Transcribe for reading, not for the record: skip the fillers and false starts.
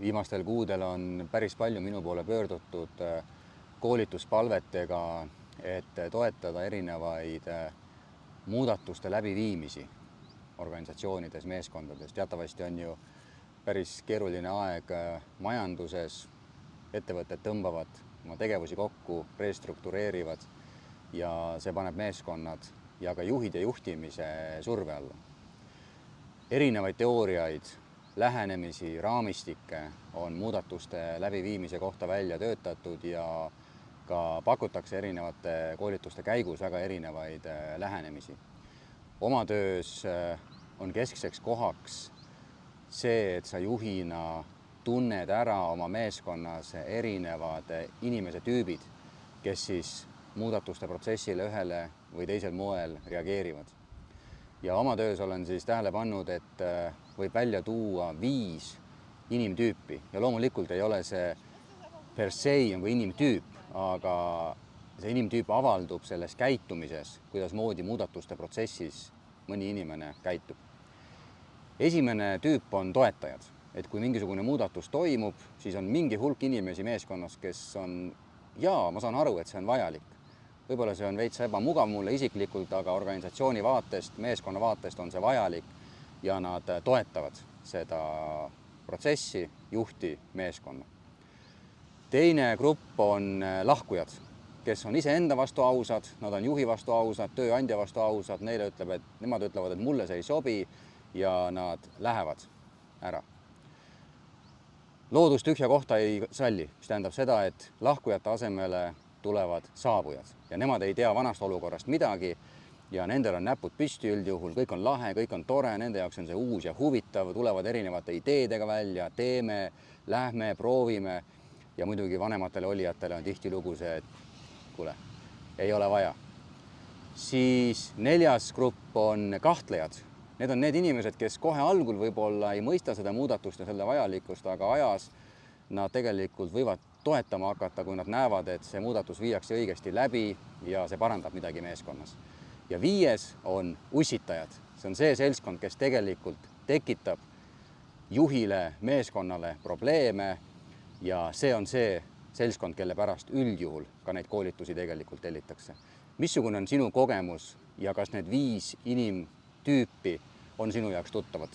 Viimastel kuudel on päris palju minu poole pöördutud koolituspalvetega, et toetada erinevaid muudatuste läbiviimisi organisatsioonides, meeskondades. Teatavasti on ju päris keeruline aeg majanduses, ettevõtted tõmbavad oma tegevusi kokku, restruktureerivad ja see paneb meeskonnad ja ka juhid ja juhtimise surve alla. Erinevaid teooriaid, lähenemisi, raamistikke on muudatuste läbiviimise kohta välja töötatud ja ka pakutakse erinevate koolituste käigus väga erinevaid lähenemisi. Oma töös on keskseks kohaks see, et sa juhina tunned ära oma meeskonnas erinevad inimese tüübid, kes siis muudatuste protsessile ühele või teisel moel reageerivad. Ja oma töös olen siis tähele pannud, et võib välja tuua 5 inimtüüpi ja loomulikult ei ole see per se nagu inimtüüp, aga see inimtüüp avaldub selles käitumises, kuidas moodi muudatuste protsessis mõni inimene käitub. Esimene tüüp on toetajad, et kui mingisugune muudatus toimub, siis on mingi hulk inimesi meeskonnas, kes on, ma saan aru, et see on vajalik. Võib-olla see on veits ebamugav mulle isiklikult, aga organisatsiooni vaatest, meeskonna vaatest on see vajalik ja nad toetavad seda protsessi, juhti, meeskonna. Teine grupp on lahkujad, kes on iseenda vastu ausad, nad on juhi vastu ausad, tööandja vastu ausad, nemad ütlevad, et mulle see ei sobi ja nad lähevad ära. Loodus tühja kohta ei salli, mis tähendab seda, et lahkujate asemele tulevad saabujad ja nemad ei tea vanast olukorrast midagi ja nendel on näpud püsti üldjuhul, kõik on lahe, kõik on tore, nende jaoks on see uus ja huvitav, tulevad erinevate ideedega välja, teeme, lähme, proovime ja muidugi vanematele olijatele on tihtilugu see, et kuule, ei ole vaja. Siis 4. grupp on kahtlejad. Need on need inimesed, kes kohe algul võib-olla ei mõista seda muudatust ja selle vajalikkust, aga ajas nad tegelikult võivad toetama hakata, kui nad näevad, et see muudatus viiakse õigesti läbi ja see parandab midagi meeskonnas. Ja 5. on ussitajad. See on see seltskond, kes tegelikult tekitab juhile, meeskonnale probleeme ja see on see seltskond, kelle pärast üldjuhul ka neid koolitusi tegelikult tellitakse. Missugune on sinu kogemus ja kas need 5 inimtüüpi on sinu jaoks tuttavad?